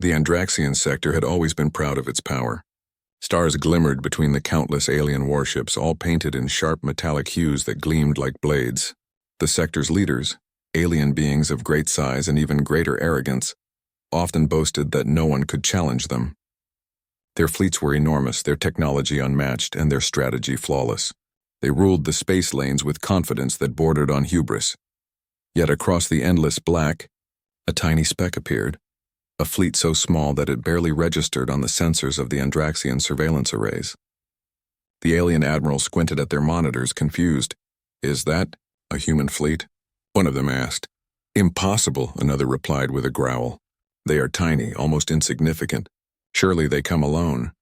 The Andraxian sector had always been proud of its power. Stars glimmered between the countless alien warships, all painted in sharp metallic hues that gleamed like blades. The sector's leaders, alien beings of great size and even greater arrogance, often boasted that no one could challenge them. Their fleets were enormous, their technology unmatched, and their strategy flawless. They ruled the space lanes with confidence that bordered on hubris. Yet across the endless black, a tiny speck appeared, a fleet so small that it barely registered on the sensors of the Andraxian surveillance arrays. The alien admiral squinted at their monitors, confused. "Is that a human fleet?" one of them asked. "Impossible," another replied with a growl. "They are tiny, almost insignificant. Surely they come alone."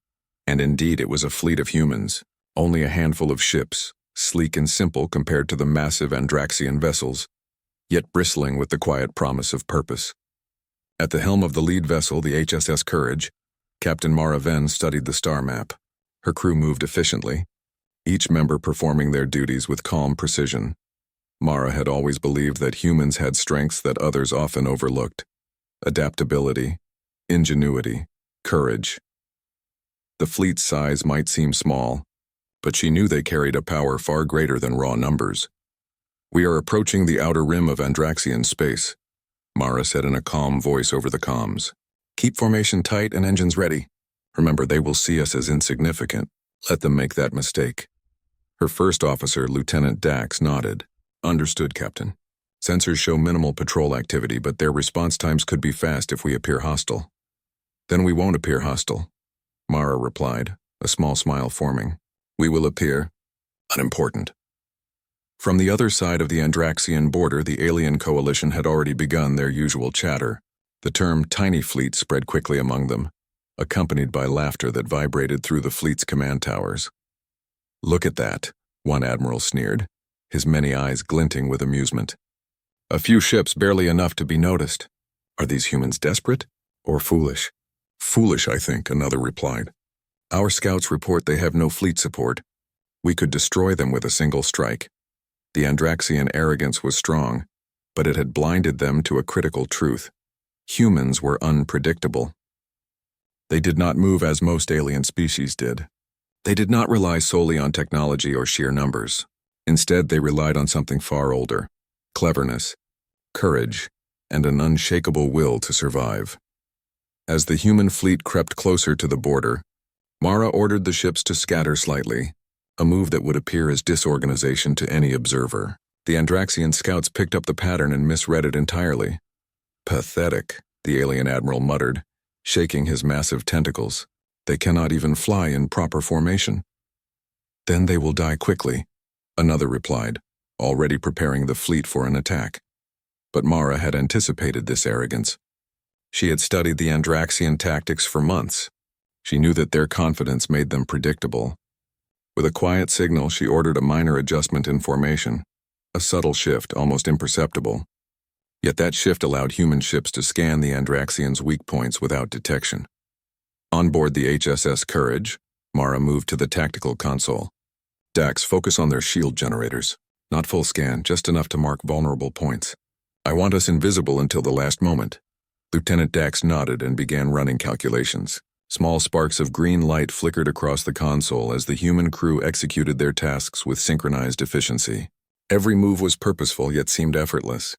And indeed it was a fleet of humans, only a handful of ships, sleek and simple compared to the massive Andraxian vessels, yet bristling with the quiet promise of purpose. At the helm of the lead vessel, the HSS Courage, Captain Mara Venn studied the star map. Her crew moved efficiently, each member performing their duties with calm precision. Mara had always believed that humans had strengths that others often overlooked: adaptability, ingenuity, courage. The fleet's size might seem small, but she knew they carried a power far greater than raw numbers. "We are approaching the outer rim of Andraxian space," Mara said in a calm voice over the comms. "Keep formation tight and engines ready. Remember, they will see us as insignificant. Let them make that mistake." Her first officer, Lieutenant Dax, nodded. "Understood, Captain. Sensors show minimal patrol activity, but their response times could be fast if we appear hostile." "Then we won't appear hostile," Mara replied, a small smile forming. "We will appear unimportant." From the other side of the Andraxian border, the alien coalition had already begun their usual chatter. The term tiny fleet spread quickly among them, accompanied by laughter that vibrated through the fleet's command towers. "Look at that," one admiral sneered, his many eyes glinting with amusement. "A few ships, barely enough to be noticed. Are these humans desperate or foolish?" "Foolish, I think," another replied. "Our scouts report they have no fleet support. We could destroy them with a single strike." The Andraxian arrogance was strong, but it had blinded them to a critical truth. Humans were unpredictable. They did not move as most alien species did. They did not rely solely on technology or sheer numbers. Instead, they relied on something far older: cleverness, courage, and an unshakable will to survive. As the human fleet crept closer to the border, Mara ordered the ships to scatter slightly, a move that would appear as disorganization to any observer. The Andraxian scouts picked up the pattern and misread it entirely. "Pathetic," the alien admiral muttered, shaking his massive tentacles. "They cannot even fly in proper formation." "Then they will die quickly," another replied, already preparing the fleet for an attack. But Mara had anticipated this arrogance. She had studied the Andraxian tactics for months. She knew that their confidence made them predictable. With a quiet signal, she ordered a minor adjustment in formation, a subtle shift, almost imperceptible. Yet that shift allowed human ships to scan the Andraxians' weak points without detection. On board the HSS Courage, Mara moved to the tactical console. "Dax, focus on their shield generators. Not full scan, just enough to mark vulnerable points. I want us invisible until the last moment." Lieutenant Dax nodded and began running calculations. Small sparks of green light flickered across the console as the human crew executed their tasks with synchronized efficiency. Every move was purposeful yet seemed effortless.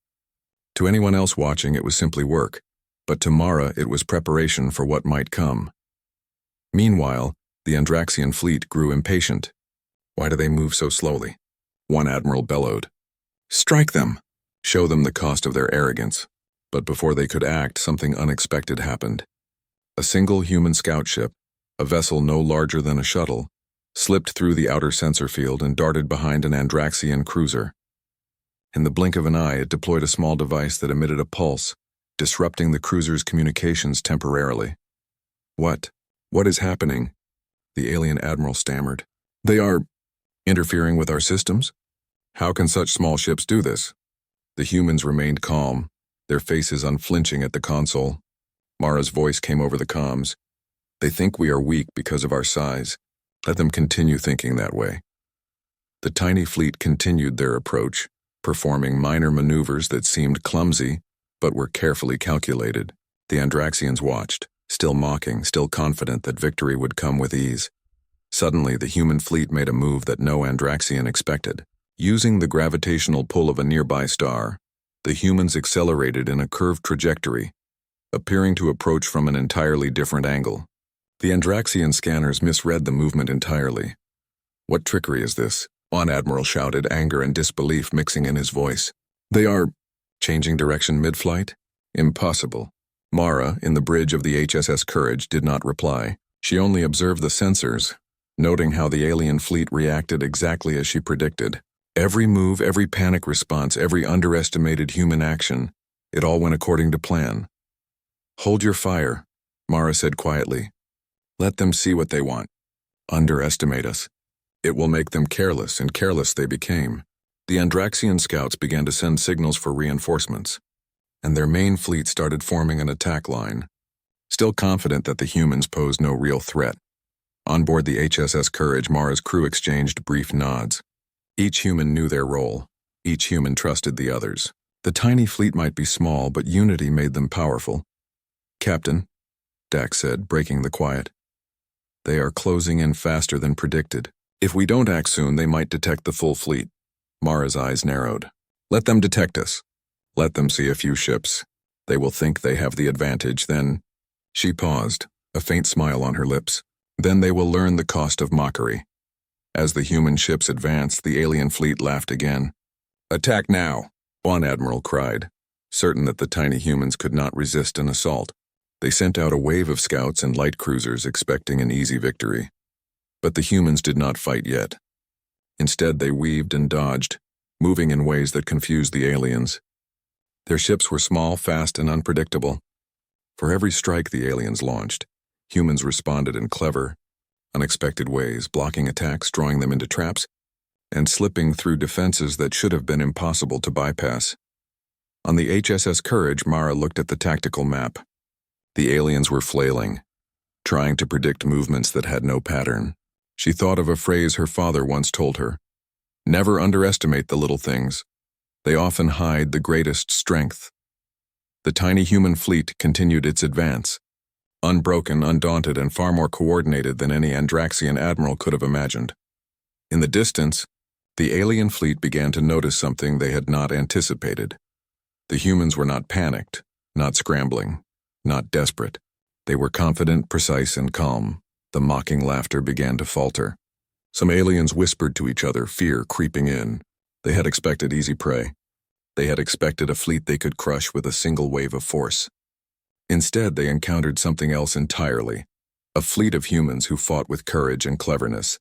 To anyone else watching, it was simply work, but to Mara it was preparation for what might come. Meanwhile, the Andraxian fleet grew impatient. "Why do they move so slowly?" one admiral bellowed. "Strike them! Show them the cost of their arrogance." But before they could act, something unexpected happened. A single human scout ship, a vessel no larger than a shuttle, slipped through the outer sensor field and darted behind an Andraxian cruiser. In the blink of an eye, it deployed a small device that emitted a pulse, disrupting the cruiser's communications temporarily. What is happening?" the alien admiral stammered. "They are interfering with our systems? How can such small ships do this?" The humans remained calm, their faces unflinching at the console. Mara's voice came over the comms. "They think we are weak because of our size. Let them continue thinking that way." The tiny fleet continued their approach, performing minor maneuvers that seemed clumsy, but were carefully calculated. The Andraxians watched, still mocking, still confident that victory would come with ease. Suddenly, the human fleet made a move that no Andraxian expected. Using the gravitational pull of a nearby star, the humans accelerated in a curved trajectory, appearing to approach from an entirely different angle. The Andraxian scanners misread the movement entirely. "What trickery is this?" One admiral shouted, anger and disbelief mixing in his voice. "They are changing direction mid-flight? Impossible." Mara, in the bridge of the HSS Courage, did not reply. She only observed the sensors, noting how the alien fleet reacted exactly as she predicted. Every move, every panic response, every underestimated human action, it all went according to plan. "Hold your fire," Mara said quietly. "Let them see what they want. Underestimate us. It will make them careless, and careless they became." The Andraxian scouts began to send signals for reinforcements, and their main fleet started forming an attack line, still confident that the humans posed no real threat. On board the HSS Courage, Mara's crew exchanged brief nods. Each human knew their role. Each human trusted the others. The tiny fleet might be small, but unity made them powerful. "Captain," Dax said, breaking the quiet, "they are closing in faster than predicted. If we don't act soon, they might detect the full fleet." Mara's eyes narrowed. "Let them detect us. Let them see a few ships. They will think they have the advantage, then—" She paused, a faint smile on her lips. "Then they will learn the cost of mockery." As the human ships advanced, the alien fleet laughed again. "Attack now," one admiral cried, certain that the tiny humans could not resist an assault. They sent out a wave of scouts and light cruisers expecting an easy victory. But the humans did not fight yet. Instead, they weaved and dodged, moving in ways that confused the aliens. Their ships were small, fast, and unpredictable. For every strike the aliens launched, humans responded in clever, unexpected ways, blocking attacks, drawing them into traps, and slipping through defenses that should have been impossible to bypass. On the HSS Courage, Mara looked at the tactical map. The aliens were flailing, trying to predict movements that had no pattern. She thought of a phrase her father once told her: "Never underestimate the little things. They often hide the greatest strength." The tiny human fleet continued its advance, unbroken, undaunted, and far more coordinated than any Andraxian admiral could have imagined. In the distance, the alien fleet began to notice something they had not anticipated. The humans were not panicked, not scrambling, not desperate. They were confident, precise, and calm. The mocking laughter began to falter. Some aliens whispered to each other, fear creeping in. They had expected easy prey. They had expected a fleet they could crush with a single wave of force. Instead, they encountered something else entirely. A fleet of humans who fought with courage and cleverness,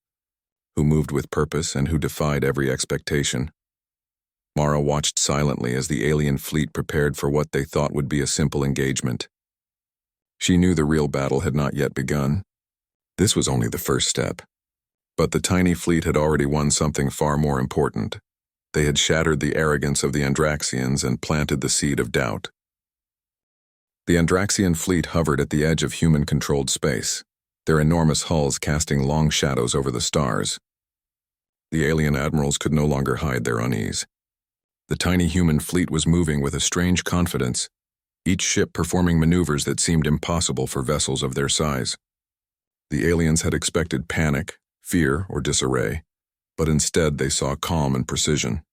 who moved with purpose and who defied every expectation. Mara watched silently as the alien fleet prepared for what they thought would be a simple engagement. She knew the real battle had not yet begun. This was only the first step. But the tiny fleet had already won something far more important. They had shattered the arrogance of the Andraxians and planted the seed of doubt. The Andraxian fleet hovered at the edge of human-controlled space, their enormous hulls casting long shadows over the stars. The alien admirals could no longer hide their unease. The tiny human fleet was moving with a strange confidence, each ship performing maneuvers that seemed impossible for vessels of their size. The aliens had expected panic, fear, or disarray, but instead they saw calm and precision.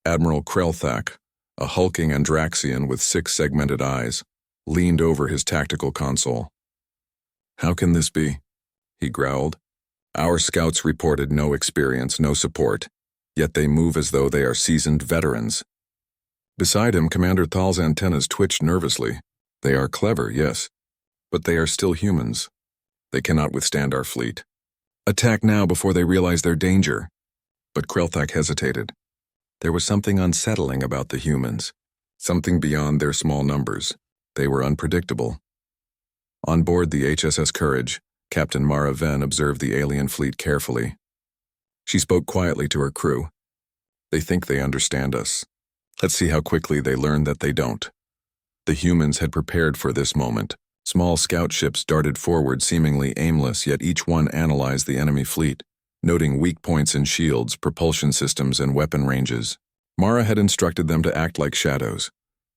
Admiral Krelthak, a hulking Andraxian with 6 segmented eyes, leaned over his tactical console. "How can this be?" he growled. "Our scouts reported no experience, no support, yet they move as though they are seasoned veterans." Beside him, Commander Thal's antennas twitched nervously. "They are clever, yes, but they are still humans. They cannot withstand our fleet. Attack now before they realize their danger." But Krelthak hesitated. There was something unsettling about the humans, something beyond their small numbers. They were unpredictable. On board the HSS Courage, Captain Mara Venn observed the alien fleet carefully. She spoke quietly to her crew. "They think they understand us. Let's see how quickly they learn that they don't." The humans had prepared for this moment. Small scout ships darted forward, seemingly aimless, yet each one analyzed the enemy fleet, noting weak points in shields, propulsion systems, and weapon ranges. Mara had instructed them to act like shadows,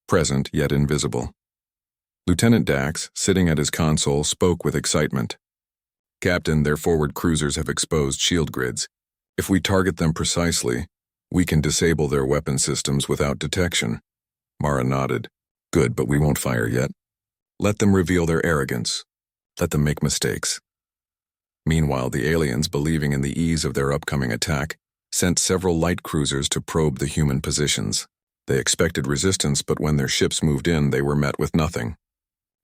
present yet invisible. Lieutenant Dax, sitting at his console, spoke with excitement. Captain, their forward cruisers have exposed shield grids. If we target them precisely, we can disable their weapon systems without detection. Mara nodded. Good, but we won't fire yet. Let them reveal their arrogance. Let them make mistakes. Meanwhile, the aliens, believing in the ease of their upcoming attack, sent several light cruisers to probe the human positions. They expected resistance, but when their ships moved in, they were met with nothing.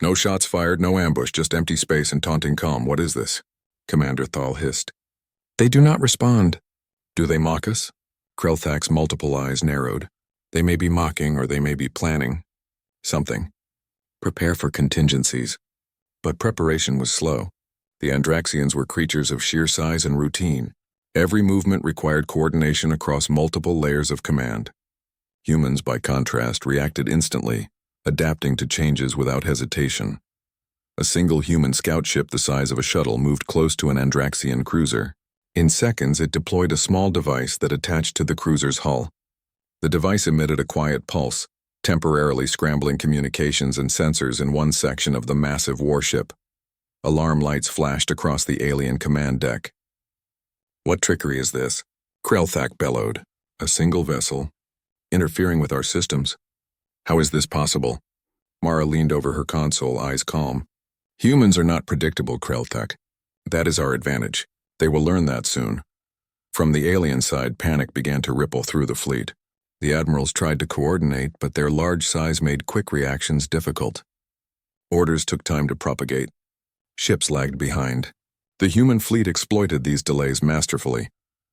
No shots fired, no ambush, just empty space and taunting calm. What is this? Commander Thal hissed. They do not respond. Do they mock us? Krelthak's multiple eyes narrowed. They may be mocking or they may be planning. Something. Prepare for contingencies. But preparation was slow. The Andraxians were creatures of sheer size and routine. Every movement required coordination across multiple layers of command. Humans, by contrast, reacted instantly, adapting to changes without hesitation. A single human scout ship the size of a shuttle moved close to an Andraxian cruiser. In seconds, it deployed a small device that attached to the cruiser's hull. The device emitted a quiet pulse, temporarily scrambling communications and sensors in one section of the massive warship. Alarm lights flashed across the alien command deck. What trickery is this? Krelthak bellowed. A single vessel, interfering with our systems. How is this possible? Mara leaned over her console, eyes calm. Humans are not predictable, Krelthak. That is our advantage. They will learn that soon. From the alien side, panic began to ripple through the fleet. The admirals tried to coordinate, but their large size made quick reactions difficult. Orders took time to propagate. Ships lagged behind. The human fleet exploited these delays masterfully.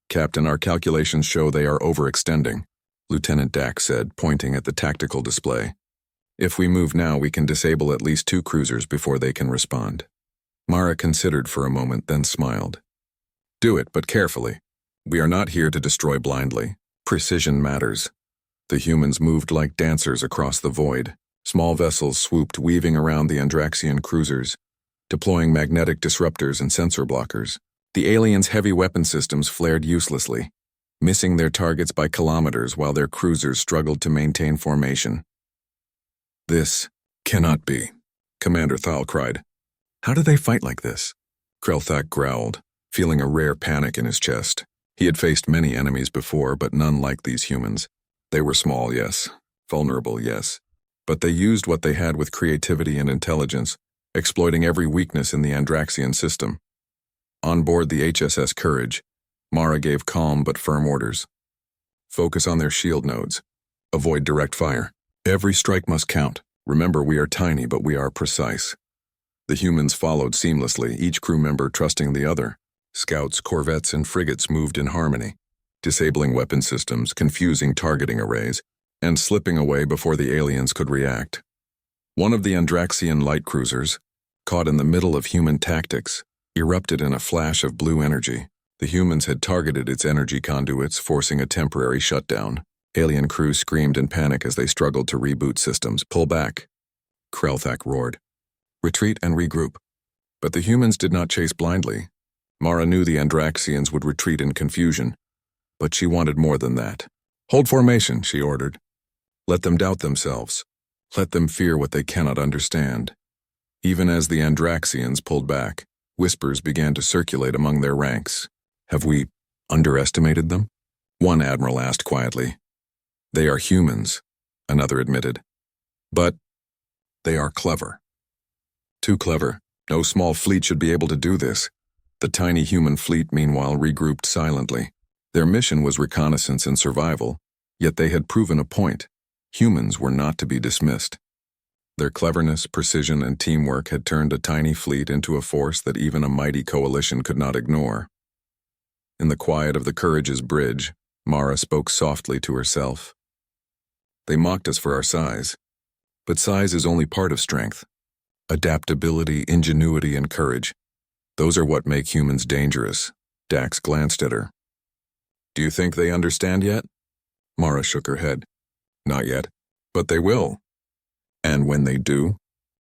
Captain, our calculations show they are overextending, Lieutenant Dax said, pointing at the tactical display. If we move now, we can disable at least 2 cruisers before they can respond. Mara considered for a moment, then smiled. Do it, but carefully. We are not here to destroy blindly. Precision matters. The humans moved like dancers across the void. Small vessels swooped, weaving around the Andraxian cruisers, deploying magnetic disruptors and sensor blockers. The aliens' heavy weapon systems flared uselessly, missing their targets by kilometers while their cruisers struggled to maintain formation. This cannot be, Commander Thal cried. How do they fight like this? Krelthak growled, feeling a rare panic in his chest. He had faced many enemies before, but none like these humans. They were small, yes. Vulnerable, yes. But they used what they had with creativity and intelligence, exploiting every weakness in the Andraxian system. On board the HSS Courage, Mara gave calm but firm orders. Focus on their shield nodes. Avoid direct fire. Every strike must count. Remember, we are tiny, but we are precise. The humans followed seamlessly, each crew member trusting the other. Scouts, corvettes, and frigates moved in harmony, disabling weapon systems, confusing targeting arrays, and slipping away before the aliens could react. One of the Andraxian light cruisers, caught in the middle of human tactics, erupted in a flash of blue energy. The humans had targeted its energy conduits, forcing a temporary shutdown. Alien crews screamed in panic as they struggled to reboot systems. Pull back, Krelthak roared. Retreat and regroup. But the humans did not chase blindly. Mara knew the Andraxians would retreat in confusion, but she wanted more than that. Hold formation, she ordered. Let them doubt themselves. Let them fear what they cannot understand. Even as the Andraxians pulled back, whispers began to circulate among their ranks. Have we underestimated them? One admiral asked quietly. They are humans, another admitted. But they are clever. Too clever. No small fleet should be able to do this. The tiny human fleet, meanwhile, regrouped silently. Their mission was reconnaissance and survival, yet they had proven a point. Humans were not to be dismissed. Their cleverness, precision, and teamwork had turned a tiny fleet into a force that even a mighty coalition could not ignore. In the quiet of the Courage's bridge, Mara spoke softly to herself. They mocked us for our size, but size is only part of strength. Adaptability, ingenuity, and courage. Those are what make humans dangerous. Dax glanced at her. Do you think they understand yet? Mara shook her head. Not yet, but they will. And when they do,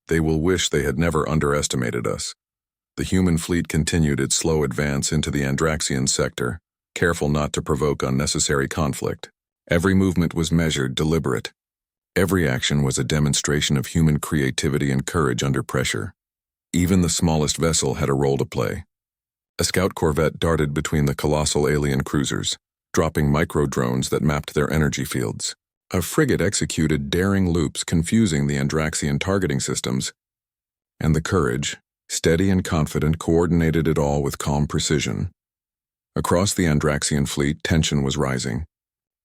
they will wish they had never underestimated us. The human fleet continued its slow advance into the Andraxian sector, careful not to provoke unnecessary conflict. Every movement was measured, deliberate. Every action was a demonstration of human creativity and courage under pressure. Even the smallest vessel had a role to play. A scout corvette darted between the colossal alien cruisers, dropping micro-drones that mapped their energy fields. A frigate executed daring loops confusing the Andraxian targeting systems, and the Courage, steady and confident, coordinated it all with calm precision. Across the Andraxian fleet, tension was rising.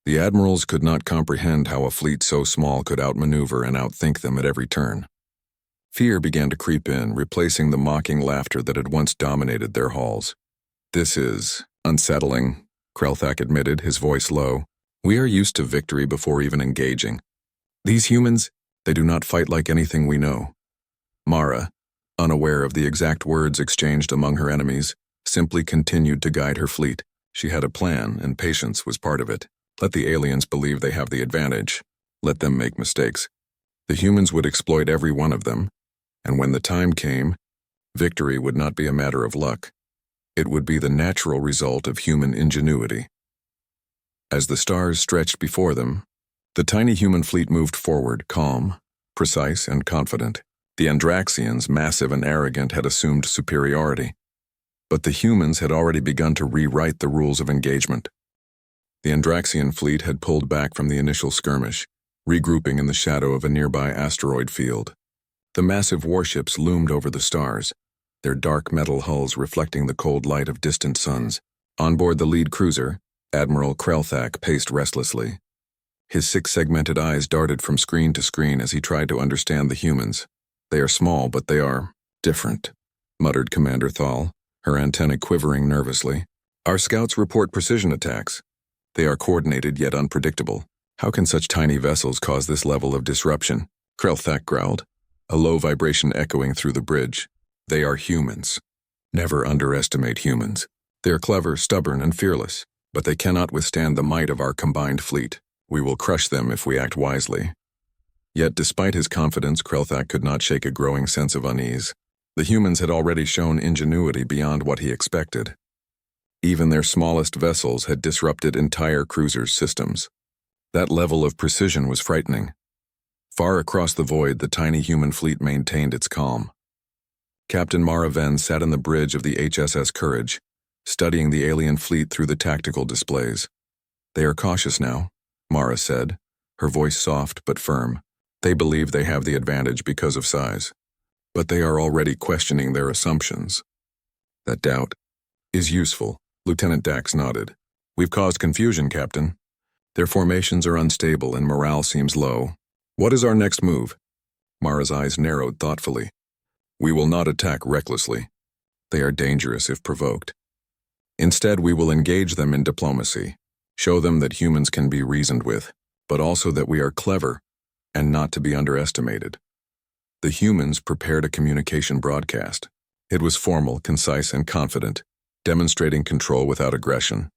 The admirals could not comprehend how a fleet so small could outmaneuver and outthink them at every turn. Fear began to creep in, replacing the mocking laughter that had once dominated their halls. "This is unsettling," Krelthak admitted, his voice low. "We are used to victory before even engaging. These humans, they do not fight like anything we know." Mara, unaware of the exact words exchanged among her enemies, simply continued to guide her fleet. She had a plan, and patience was part of it. Let the aliens believe they have the advantage. Let them make mistakes. The humans would exploit every one of them, and when the time came, victory would not be a matter of luck. It would be the natural result of human ingenuity. As the stars stretched before them, the tiny human fleet moved forward, calm, precise, and confident. The Andraxians, massive and arrogant, had assumed superiority. But the humans had already begun to rewrite the rules of engagement. The Andraxian fleet had pulled back from the initial skirmish, regrouping in the shadow of a nearby asteroid field. The massive warships loomed over the stars, their dark metal hulls reflecting the cold light of distant suns. On board the lead cruiser, Admiral Krelthak paced restlessly. His six-segmented eyes darted from screen to screen as he tried to understand the humans. "They are small, but they are different," muttered Commander Thal, her antennae quivering nervously. "Our scouts report precision attacks. They are coordinated yet unpredictable. How can such tiny vessels cause this level of disruption?" Krelthak growled, a low vibration echoing through the bridge. "They are humans. Never underestimate humans. They are clever, stubborn, and fearless, but they cannot withstand the might of our combined fleet. We will crush them if we act wisely." Yet despite his confidence, Krelthak could not shake a growing sense of unease. The humans had already shown ingenuity beyond what he expected. Even their smallest vessels had disrupted entire cruisers' systems. That level of precision was frightening. Far across the void, the tiny human fleet maintained its calm. Captain Mara Venn sat on the bridge of the HSS Courage, studying the alien fleet through the tactical displays. "They are cautious now," Mara said, her voice soft but firm. "They believe they have the advantage because of size, but they are already questioning their assumptions." "That doubt is useful," Lieutenant Dax nodded. "We've caused confusion, Captain. Their formations are unstable and morale seems low. What is our next move?" Mara's eyes narrowed thoughtfully. "We will not attack recklessly. They are dangerous if provoked. Instead, we will engage them in diplomacy, show them that humans can be reasoned with, but also that we are clever and not to be underestimated." The humans prepared a communication broadcast. It was formal, concise, and confident, demonstrating control without aggression.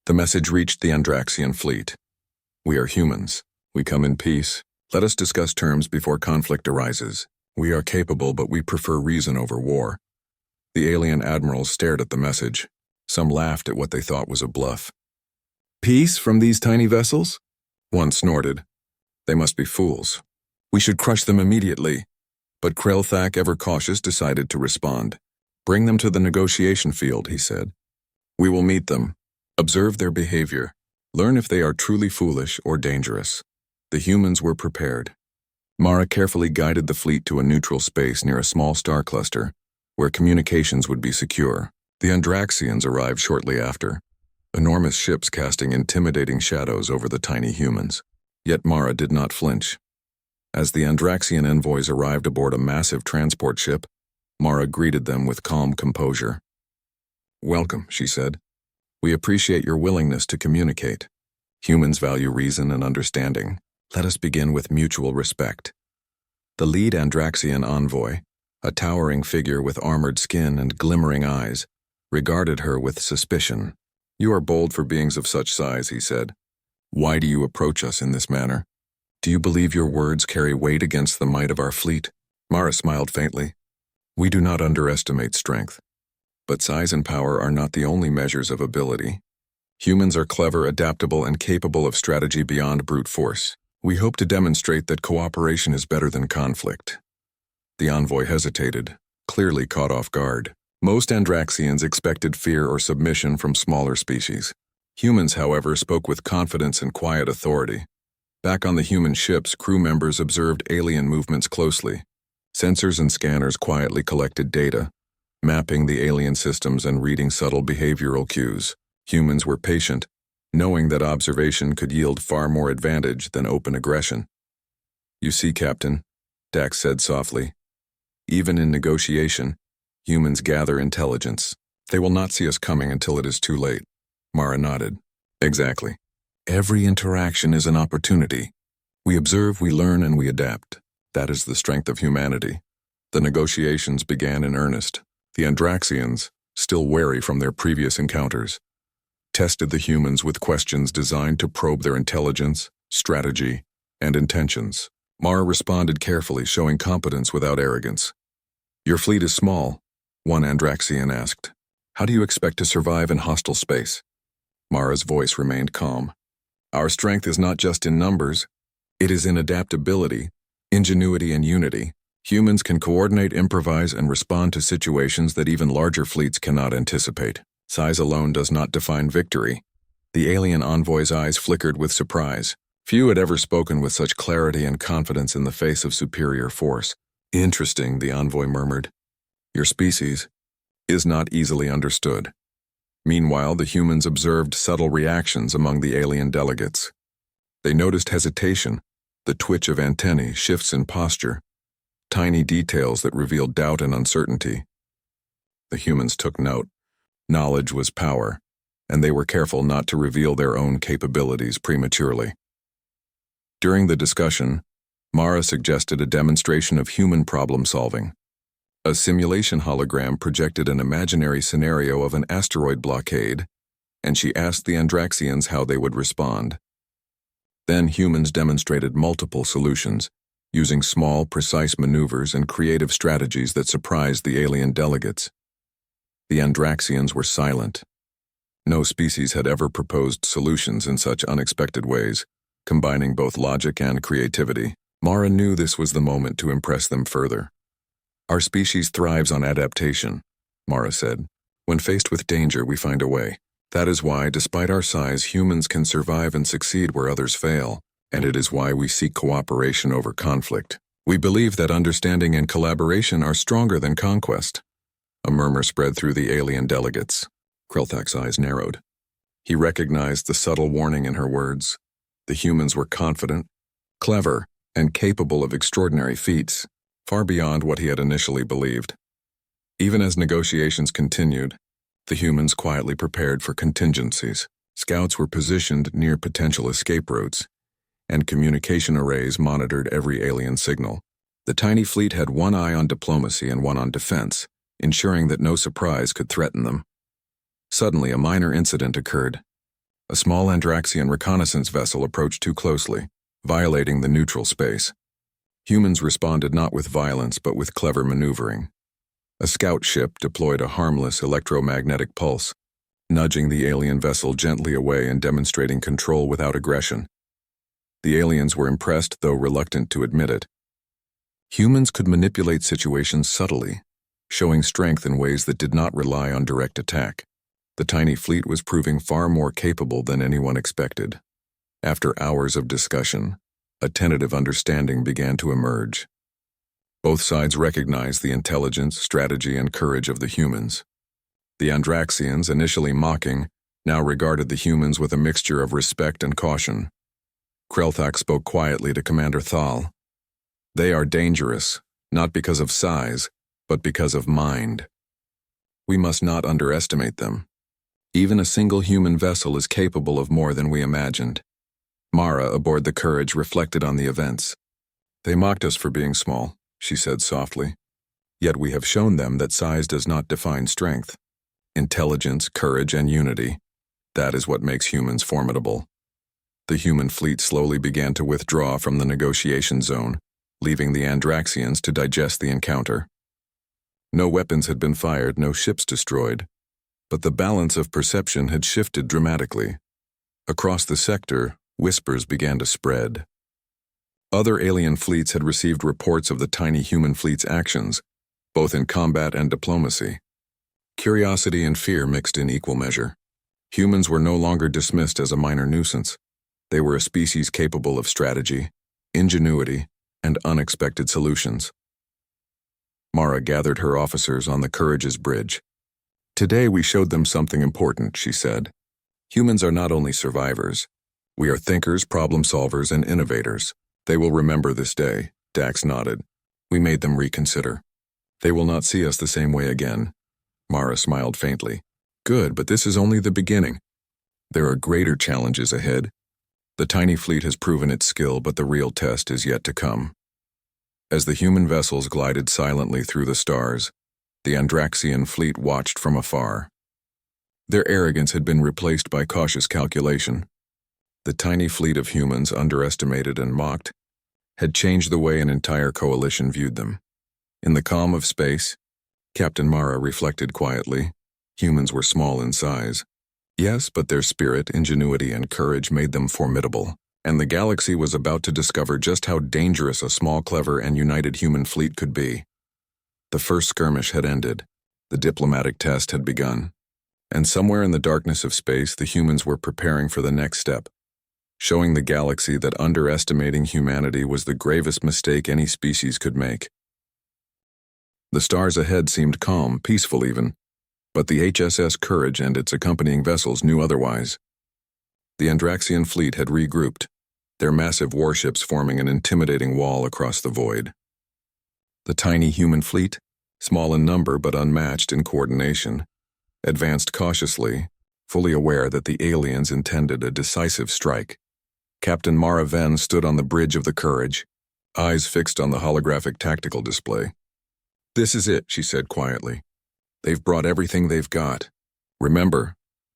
The message reached the Andraxian fleet. "We are humans. We come in peace. Let us discuss terms before conflict arises. We are capable, but we prefer reason over war." The alien admirals stared at the message. Some laughed at what they thought was a bluff. "Peace from these tiny vessels?" One snorted. "They must be fools. We should crush them immediately." But Krelthak, ever cautious, decided to respond. "Bring them to the negotiation field," he said. "We will meet them, observe their behavior, learn if they are truly foolish or dangerous." The humans were prepared. Mara carefully guided the fleet to a neutral space near a small star cluster, where communications would be secure. The Andraxians arrived shortly after, enormous ships casting intimidating shadows over the tiny humans. Yet Mara did not flinch. As the Andraxian envoys arrived aboard a massive transport ship, Mara greeted them with calm composure. "Welcome," she said. "We appreciate your willingness to communicate. Humans value reason and understanding. Let us begin with mutual respect." The lead Andraxian envoy, a towering figure with armored skin and glimmering eyes, regarded her with suspicion. "You are bold for beings of such size," he said. "Why do you approach us in this manner? Do you believe your words carry weight against the might of our fleet?" Mara smiled faintly. "We do not underestimate strength. But size and power are not the only measures of ability. Humans are clever, adaptable, and capable of strategy beyond brute force. We hope to demonstrate that cooperation is better than conflict. The envoy hesitated, clearly caught off guard. Most Andraxians expected fear or submission from smaller species. Humans, however, spoke with confidence and quiet authority. Back on the human ships, crew members observed alien movements closely. Sensors and scanners quietly collected data, mapping the alien systems and reading subtle behavioral cues. Humans were patient, knowing that observation could yield far more advantage than open aggression. "You see, Captain," Dax said softly. "Even in negotiation, humans gather intelligence. They will not see us coming until it is too late." Mara nodded. "Exactly. Every interaction is an opportunity. We observe, we learn, and we adapt. That is the strength of humanity." The negotiations began in earnest. The Andraxians, still wary from their previous encounters, tested the humans with questions designed to probe their intelligence, strategy, and intentions. Mara responded carefully, showing competence without arrogance. "Your fleet is small," one Andraxian asked. "How do you expect to survive in hostile space?" Mara's voice remained calm. "Our strength is not just in numbers. It is in adaptability, ingenuity, and unity. Humans can coordinate, improvise, and respond to situations that even larger fleets cannot anticipate. Size alone does not define victory." The alien envoy's eyes flickered with surprise. Few had ever spoken with such clarity and confidence in the face of superior force. "Interesting," the envoy murmured. "Your species is not easily understood." Meanwhile, the humans observed subtle reactions among the alien delegates. They noticed hesitation, the twitch of antennae, shifts in posture, tiny details that revealed doubt and uncertainty. The humans took note. Knowledge was power, and they were careful not to reveal their own capabilities prematurely. During the discussion, Mara suggested a demonstration of human problem-solving. A simulation hologram projected an imaginary scenario of an asteroid blockade, and she asked the Andraxians how they would respond. Then humans demonstrated multiple solutions, using small, precise maneuvers and creative strategies that surprised the alien delegates. The Andraxians were silent. No species had ever proposed solutions in such unexpected ways, combining both logic and creativity. Mara knew this was the moment to impress them further. "Our species thrives on adaptation," Mara said. "When faced with danger, we find a way. That is why, despite our size, humans can survive and succeed where others fail, and it is why we seek cooperation over conflict. We believe that understanding and collaboration are stronger than conquest." A murmur spread through the alien delegates. Krelthak's eyes narrowed. He recognized the subtle warning in her words. The humans were confident, clever, and capable of extraordinary feats, far beyond what he had initially believed. Even as negotiations continued, the humans quietly prepared for contingencies. Scouts were positioned near potential escape routes, and communication arrays monitored every alien signal. The tiny fleet had one eye on diplomacy and one on defense, ensuring that no surprise could threaten them. Suddenly, a minor incident occurred. A small Andraxian reconnaissance vessel approached too closely, violating the neutral space. Humans responded not with violence but with clever maneuvering. A scout ship deployed a harmless electromagnetic pulse, nudging the alien vessel gently away and demonstrating control without aggression. The aliens were impressed, though reluctant to admit it. Humans could manipulate situations subtly, showing strength in ways that did not rely on direct attack. The tiny fleet was proving far more capable than anyone expected. After hours of discussion, a tentative understanding began to emerge. Both sides recognized the intelligence, strategy, and courage of the humans. The Andraxians, initially mocking, now regarded the humans with a mixture of respect and caution. Krelthak spoke quietly to Commander Thal. "They are dangerous, not because of size, but because of mind. We must not underestimate them. Even a single human vessel is capable of more than we imagined." Mara, aboard the Courage, reflected on the events. "They mocked us for being small," she said softly. "Yet we have shown them that size does not define strength. Intelligence, courage, and unity. That is what makes humans formidable." The human fleet slowly began to withdraw from the negotiation zone, leaving the Andraxians to digest the encounter. No weapons had been fired, no ships destroyed, but the balance of perception had shifted dramatically. Across the sector, whispers began to spread. Other alien fleets had received reports of the tiny human fleet's actions, both in combat and diplomacy. Curiosity and fear mixed in equal measure. Humans were no longer dismissed as a minor nuisance. They were a species capable of strategy, ingenuity, and unexpected solutions. Mara gathered her officers on the Courage's bridge. "Today we showed them something important," she said. "Humans are not only survivors. We are thinkers, problem solvers, and innovators. They will remember this day." Dax nodded. "We made them reconsider. They will not see us the same way again." Mara smiled faintly. "Good, but this is only the beginning. There are greater challenges ahead. The tiny fleet has proven its skill, but the real test is yet to come." As the human vessels glided silently through the stars, the Andraxian fleet watched from afar. Their arrogance had been replaced by cautious calculation. The tiny fleet of humans, underestimated and mocked, had changed the way an entire coalition viewed them. In the calm of space, Captain Mara reflected quietly. Humans were small in size. Yes, but their spirit, ingenuity, and courage made them formidable, and the galaxy was about to discover just how dangerous a small, clever, and united human fleet could be. The first skirmish had ended. The diplomatic test had begun. And somewhere in the darkness of space, the humans were preparing for the next step, showing the galaxy that underestimating humanity was the gravest mistake any species could make. The stars ahead seemed calm, peaceful even, but the HSS Courage and its accompanying vessels knew otherwise. The Andraxian fleet had regrouped, their massive warships forming an intimidating wall across the void. The tiny human fleet, small in number but unmatched in coordination, advanced cautiously, fully aware that the aliens intended a decisive strike. Captain Mara Venn stood on the bridge of the Courage, eyes fixed on the holographic tactical display. "This is it," she said quietly. "They've brought everything they've got. Remember,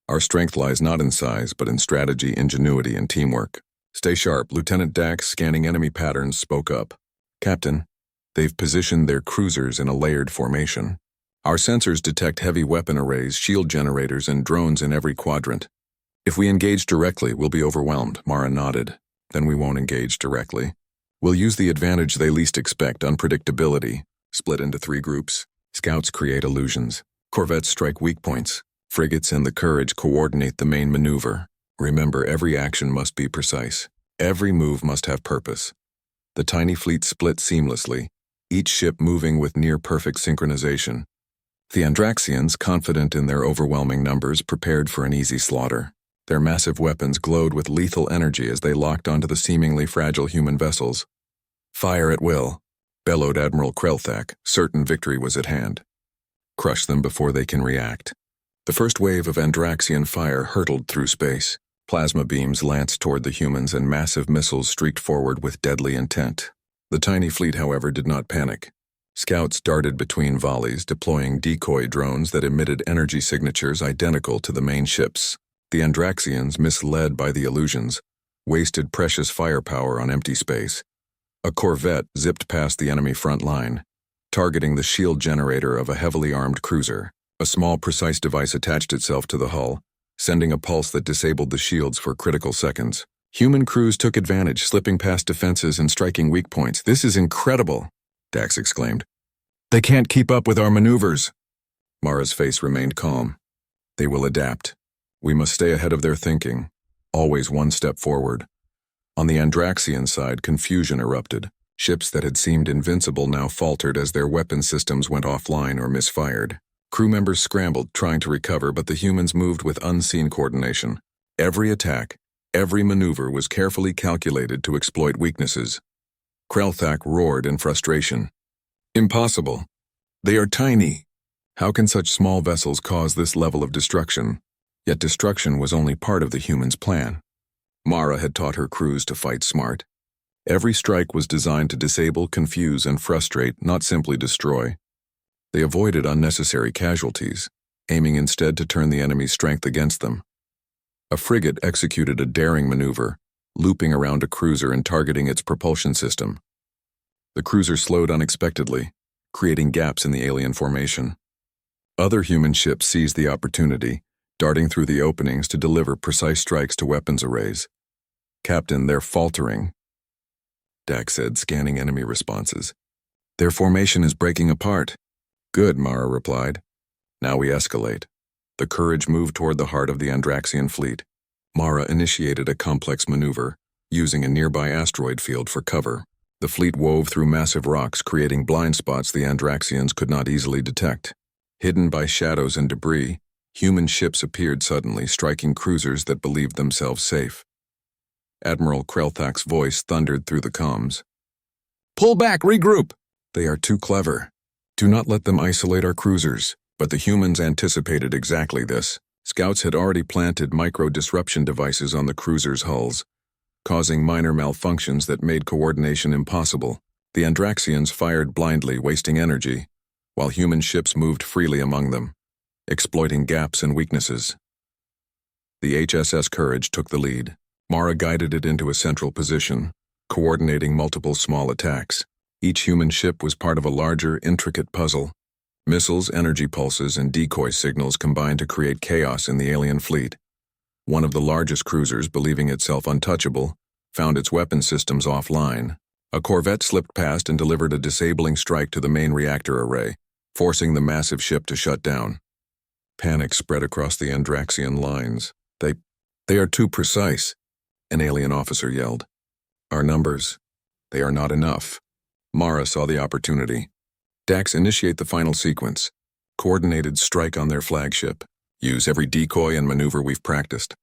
our strength lies not in size, but in strategy, ingenuity, and teamwork. Stay sharp." Lieutenant Dax, scanning enemy patterns, spoke up. "Captain, they've positioned their cruisers in a layered formation. Our sensors detect heavy weapon arrays, shield generators, and drones in every quadrant. If we engage directly, we'll be overwhelmed." Mara nodded. "Then we won't engage directly. We'll use the advantage they least expect, unpredictability. Split into 3 groups. Scouts create illusions. Corvettes strike weak points. Frigates and the Courage coordinate the main maneuver. Remember, every action must be precise. Every move must have purpose." The tiny fleet split seamlessly, each ship moving with near-perfect synchronization. The Andraxians, confident in their overwhelming numbers, prepared for an easy slaughter. Their massive weapons glowed with lethal energy as they locked onto the seemingly fragile human vessels. "Fire at will," bellowed Admiral Krelthak, certain victory was at hand. "Crush them before they can react." The first wave of Andraxian fire hurtled through space. Plasma beams lanced toward the humans and massive missiles streaked forward with deadly intent. The tiny fleet, however, did not panic. Scouts darted between volleys, deploying decoy drones that emitted energy signatures identical to the main ships. The Andraxians, misled by the illusions, wasted precious firepower on empty space. A corvette zipped past the enemy front line, targeting the shield generator of a heavily armed cruiser. A small, precise device attached itself to the hull, sending a pulse that disabled the shields for critical seconds. Human crews took advantage, slipping past defenses and striking weak points. "This is incredible," Dax exclaimed. "They can't keep up with our maneuvers." Mara's face remained calm. "They will adapt. We must stay ahead of their thinking, always one step forward." On the Andraxian side, confusion erupted. Ships that had seemed invincible now faltered as their weapon systems went offline or misfired. Crew members scrambled, trying to recover, but the humans moved with unseen coordination. Every attack, every maneuver was carefully calculated to exploit weaknesses. Krelthak roared in frustration. "Impossible. They are tiny. How can such small vessels cause this level of destruction?" Yet destruction was only part of the humans' plan. Mara had taught her crews to fight smart. Every strike was designed to disable, confuse, and frustrate, not simply destroy. They avoided unnecessary casualties, aiming instead to turn the enemy's strength against them. A frigate executed a daring maneuver, looping around a cruiser and targeting its propulsion system. The cruiser slowed unexpectedly, creating gaps in the alien formation. Other human ships seized the opportunity, darting through the openings to deliver precise strikes to weapons arrays. "Captain, they're faltering." Dax said, scanning enemy responses. Their formation is breaking apart. Good, Mara replied. Now we escalate. The Courage moved toward the heart of the Andraxian fleet. Mara initiated a complex maneuver, using a nearby asteroid field for cover. The fleet wove through massive rocks, creating blind spots the Andraxians could not easily detect. Hidden by shadows and debris, human ships appeared suddenly, striking cruisers that believed themselves safe. Admiral Krelthak's voice thundered through the comms. Pull back, regroup! They are too clever. Do not let them isolate our cruisers. But the humans anticipated exactly this. Scouts had already planted micro-disruption devices on the cruisers' hulls, causing minor malfunctions that made coordination impossible. The Andraxians fired blindly, wasting energy, while human ships moved freely among them, exploiting gaps and weaknesses. The HSS Courage took the lead. Mara guided it into a central position, coordinating multiple small attacks. Each human ship was part of a larger, intricate puzzle. Missiles, energy pulses, and decoy signals combined to create chaos in the alien fleet. One of the largest cruisers, believing itself untouchable, found its weapon systems offline. A corvette slipped past and delivered a disabling strike to the main reactor array, forcing the massive ship to shut down. Panic spread across the Andraxian lines. They are too precise, an alien officer yelled. Our numbers, they are not enough. Mara saw the opportunity. Dax, initiate the final sequence. Coordinated strike on their flagship. Use every decoy and maneuver we've practiced.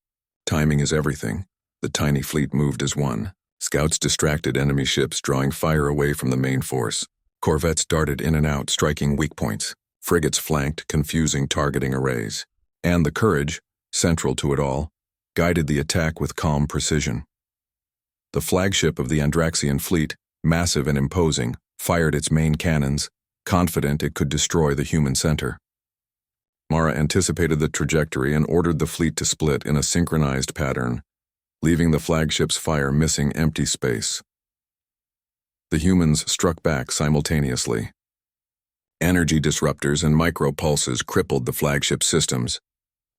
Timing is everything. The tiny fleet moved as one. Scouts distracted enemy ships, drawing fire away from the main force. Corvettes darted in and out, striking weak points. Frigates flanked, confusing targeting arrays. And the Courage, central to it all, guided the attack with calm precision. The flagship of the Andraxian fleet, massive and imposing, fired its main cannons, confident it could destroy the human center. Mara anticipated the trajectory and ordered the fleet to split in a synchronized pattern, leaving the flagship's fire missing empty space. The humans struck back simultaneously. Energy disruptors and micro-pulses crippled the flagship systems.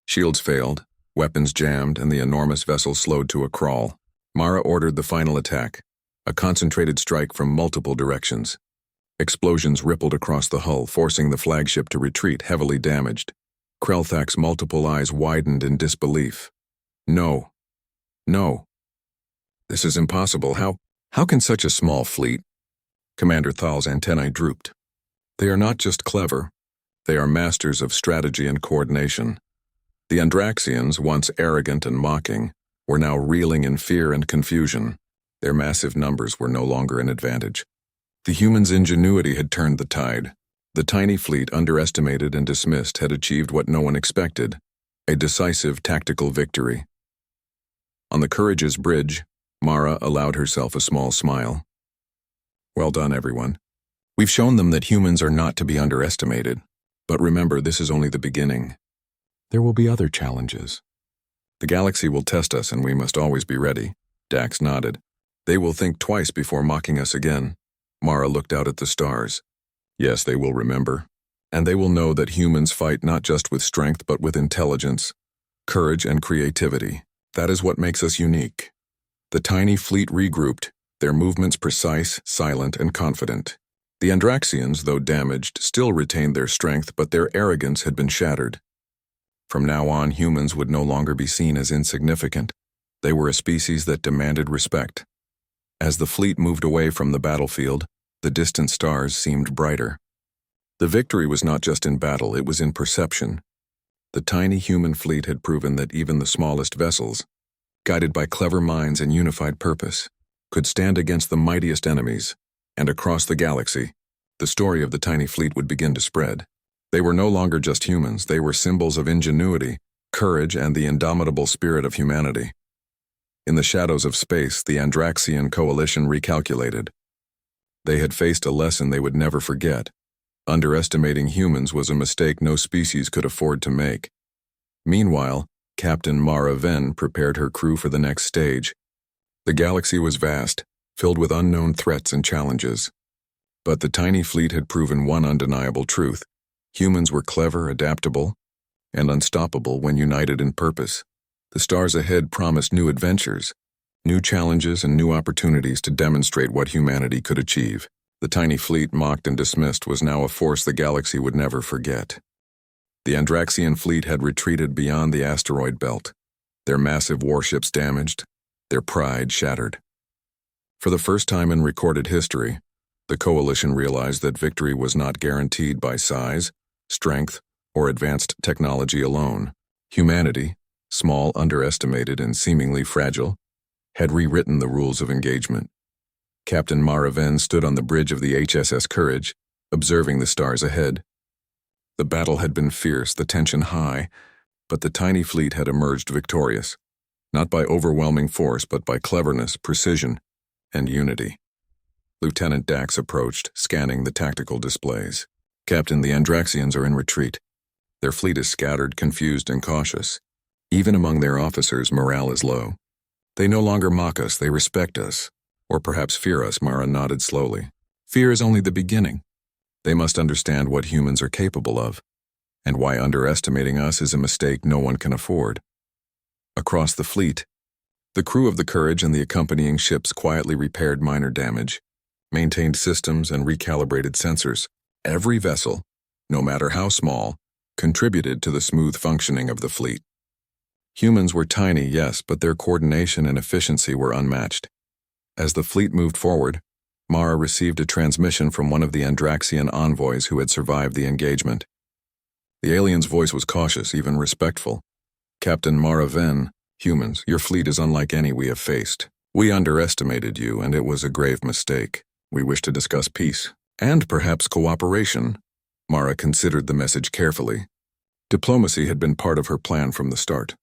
Shields failed, weapons jammed, and the enormous vessel slowed to a crawl. Mara ordered the final attack, a concentrated strike from multiple directions. Explosions rippled across the hull, forcing the flagship to retreat, heavily damaged. Krelthak's multiple eyes widened in disbelief. No. This is impossible. How can such a small fleet? Commander Thal's antennae drooped. They are not just clever. They are masters of strategy and coordination. The Andraxians, once arrogant and mocking, were now reeling in fear and confusion. Their massive numbers were no longer an advantage. The humans' ingenuity had turned the tide. The tiny fleet, underestimated and dismissed, had achieved what no one expected, a decisive tactical victory. On the Courage's bridge, Mara allowed herself a small smile. Well done, everyone. We've shown them that humans are not to be underestimated. But remember, this is only the beginning. There will be other challenges. The galaxy will test us, and we must always be ready. Dax nodded. They will think twice before mocking us again. Mara looked out at the stars. Yes, they will remember. And they will know that humans fight not just with strength but with intelligence, courage, and creativity. That is what makes us unique. The tiny fleet regrouped, their movements precise, silent, and confident. The Andraxians, though damaged, still retained their strength, but their arrogance had been shattered. From now on, humans would no longer be seen as insignificant. They were a species that demanded respect. As the fleet moved away from the battlefield, the distant stars seemed brighter. The victory was not just in battle, it was in perception. The tiny human fleet had proven that even the smallest vessels, guided by clever minds and unified purpose, could stand against the mightiest enemies, and across the galaxy, the story of the tiny fleet would begin to spread. They were no longer just humans, they were symbols of ingenuity, courage, and the indomitable spirit of humanity. In the shadows of space, the Andraxian coalition recalculated. They had faced a lesson they would never forget. Underestimating humans was a mistake no species could afford to make. Meanwhile, Captain Mara Venn prepared her crew for the next stage. The galaxy was vast, filled with unknown threats and challenges. But the tiny fleet had proven one undeniable truth. Humans were clever, adaptable, and unstoppable when united in purpose. The stars ahead promised new adventures, New challenges and new opportunities to demonstrate what humanity could achieve. The tiny fleet, mocked and dismissed, was now a force the galaxy would never forget. The Andraxian fleet had retreated beyond the asteroid belt, their massive warships damaged, their pride shattered. For the first time in recorded history, the coalition realized that victory was not guaranteed by size, strength, or advanced technology alone. Humanity, small, underestimated, and seemingly fragile, had rewritten the rules of engagement. Captain Mara Ven stood on the bridge of the HSS Courage, observing the stars ahead. The battle had been fierce, the tension high, but the tiny fleet had emerged victorious, not by overwhelming force but by cleverness, precision, and unity. Lieutenant Dax approached, scanning the tactical displays. "Captain, the Andraxians are in retreat. Their fleet is scattered, confused, and cautious. Even among their officers, morale is low. They no longer mock us, they respect us. Or perhaps fear us," Mara nodded slowly. "Fear is only the beginning. They must understand what humans are capable of, and why underestimating us is a mistake no one can afford." Across the fleet, the crew of the Courage and the accompanying ships quietly repaired minor damage, maintained systems, and recalibrated sensors. Every vessel, no matter how small, contributed to the smooth functioning of the fleet. Humans were tiny, yes, but their coordination and efficiency were unmatched. As the fleet moved forward, Mara received a transmission from one of the Andraxian envoys who had survived the engagement. The alien's voice was cautious, even respectful. "Captain Mara Ven, humans, your fleet is unlike any we have faced. We underestimated you, and it was a grave mistake. We wish to discuss peace, and perhaps cooperation." Mara considered the message carefully. Diplomacy had been part of her plan from the start.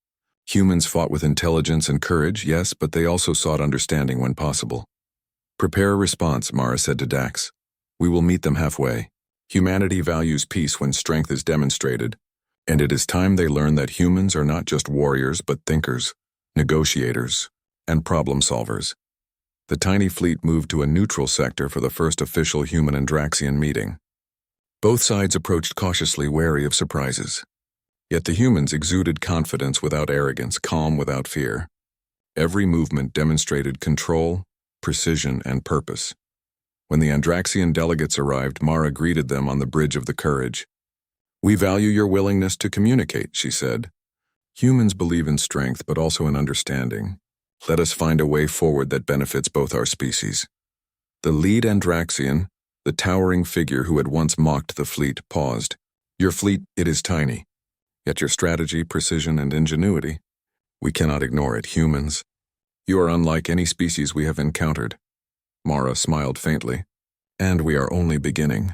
Humans fought with intelligence and courage, yes, but they also sought understanding when possible. "Prepare a response," Mara said to Dax. "We will meet them halfway. Humanity values peace when strength is demonstrated, and it is time they learn that humans are not just warriors but thinkers, negotiators, and problem solvers." The tiny fleet moved to a neutral sector for the first official human-Andraxian meeting. Both sides approached cautiously, wary of surprises. Yet the humans exuded confidence without arrogance, calm without fear. Every movement demonstrated control, precision, and purpose. When the Andraxian delegates arrived, Mara greeted them on the bridge of the Courage. "We value your willingness to communicate," she said. "Humans believe in strength, but also in understanding. Let us find a way forward that benefits both our species." The lead Andraxian, the towering figure who had once mocked the fleet, paused. "Your fleet, it is tiny. Yet your strategy, precision, and ingenuity, we cannot ignore it, humans. You are unlike any species we have encountered." Mara smiled faintly. "And we are only beginning.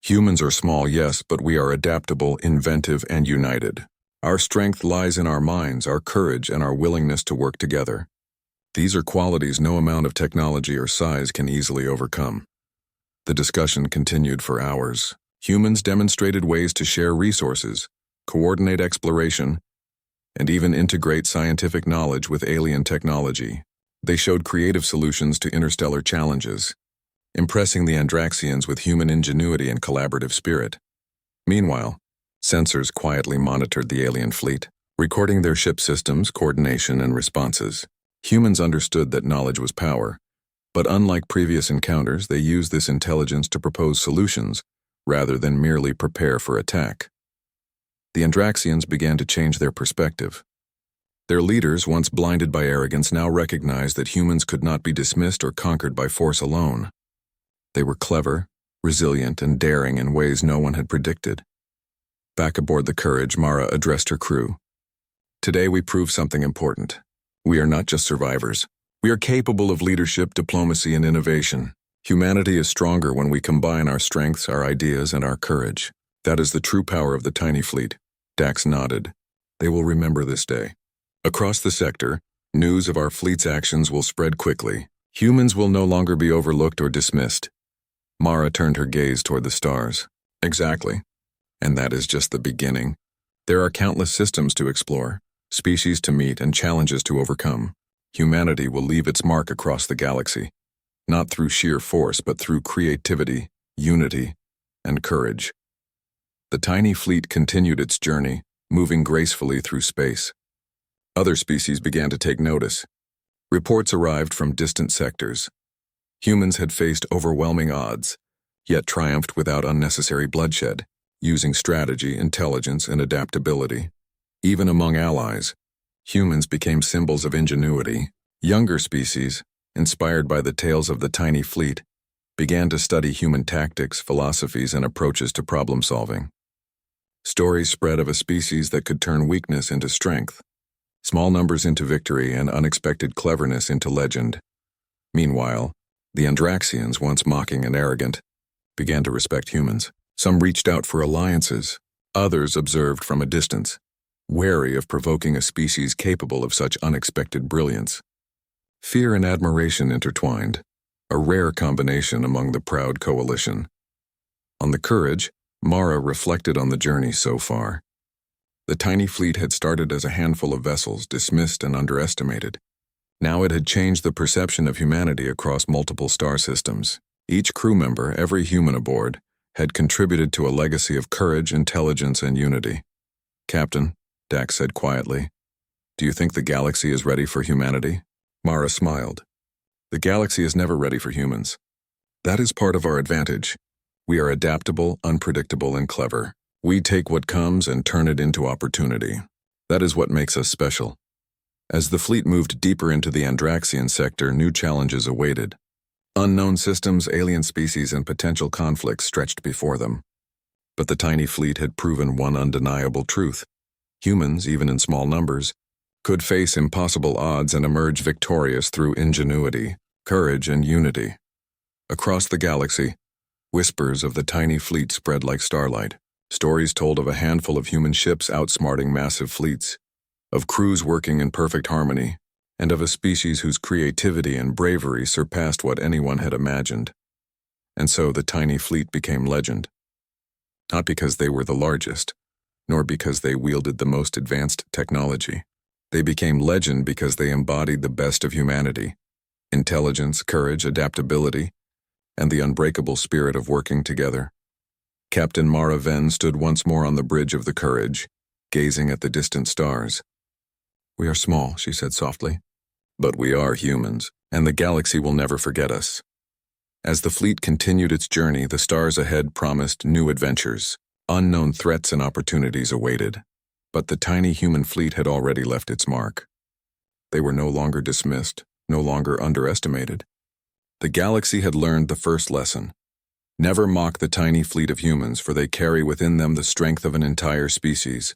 Humans are small, yes, but we are adaptable, inventive, and united. Our strength lies in our minds, our courage, and our willingness to work together. These are qualities no amount of technology or size can easily overcome." The discussion continued for hours. Humans demonstrated ways to share resources, coordinate exploration, and even integrate scientific knowledge with alien technology. They showed creative solutions to interstellar challenges, impressing the Andraxians with human ingenuity and collaborative spirit. Meanwhile, sensors quietly monitored the alien fleet, recording their ship systems, coordination, and responses. Humans understood that knowledge was power, but unlike previous encounters, they used this intelligence to propose solutions rather than merely prepare for attack. The Andraxians began to change their perspective. Their leaders, once blinded by arrogance, now recognized that humans could not be dismissed or conquered by force alone. They were clever, resilient, and daring in ways no one had predicted. Back aboard the Courage, Mara addressed her crew. "Today we prove something important. We are not just survivors. We are capable of leadership, diplomacy, and innovation. Humanity is stronger when we combine our strengths, our ideas, and our courage. That is the true power of the tiny fleet." Dax nodded. "They will remember this day. Across the sector, news of our fleet's actions will spread quickly. Humans will no longer be overlooked or dismissed." Mara turned her gaze toward the stars. "Exactly. And that is just the beginning. There are countless systems to explore, species to meet, and challenges to overcome. Humanity will leave its mark across the galaxy, not through sheer force, but through creativity, unity, and courage." The tiny fleet continued its journey, moving gracefully through space. Other species began to take notice. Reports arrived from distant sectors. Humans had faced overwhelming odds, yet triumphed without unnecessary bloodshed, using strategy, intelligence, and adaptability. Even among allies, humans became symbols of ingenuity. Younger species, inspired by the tales of the tiny fleet, began to study human tactics, philosophies, and approaches to problem-solving. Stories spread of a species that could turn weakness into strength, small numbers into victory, and unexpected cleverness into legend. Meanwhile, the Andraxians, once mocking and arrogant, began to respect humans. Some reached out for alliances, others observed from a distance, wary of provoking a species capable of such unexpected brilliance. Fear and admiration intertwined, a rare combination among the proud coalition. On the courage, Mara reflected on the journey so far. The tiny fleet had started as a handful of vessels, dismissed and underestimated. Now it had changed the perception of humanity across multiple star systems. Each crew member, every human aboard, had contributed to a legacy of courage, intelligence, and unity. "Captain," Dax said quietly, "do you think the galaxy is ready for humanity?" Mara smiled. "The galaxy is never ready for humans. That is part of our advantage. We are adaptable, unpredictable, and clever. We take what comes and turn it into opportunity. That is what makes us special." As the fleet moved deeper into the Andraxian sector, new challenges awaited. Unknown systems, alien species, and potential conflicts stretched before them. But the tiny fleet had proven one undeniable truth. Humans, even in small numbers, could face impossible odds and emerge victorious through ingenuity, courage, and unity. Across the galaxy, whispers of the tiny fleet spread like starlight. Stories told of a handful of human ships outsmarting massive fleets, of crews working in perfect harmony, and of a species whose creativity and bravery surpassed what anyone had imagined. And so the tiny fleet became legend. Not because they were the largest, nor because they wielded the most advanced technology. They became legend because they embodied the best of humanity: intelligence, courage, adaptability, and the unbreakable spirit of working together. Captain Mara Venn stood once more on the bridge of the Courage, gazing at the distant stars. "We are small," she said softly, "but we are humans, and the galaxy will never forget us." As the fleet continued its journey, the stars ahead promised new adventures. Unknown threats and opportunities awaited. But the tiny human fleet had already left its mark. They were no longer dismissed, no longer underestimated. The galaxy had learned the first lesson. Never mock the tiny fleet of humans, for they carry within them the strength of an entire species.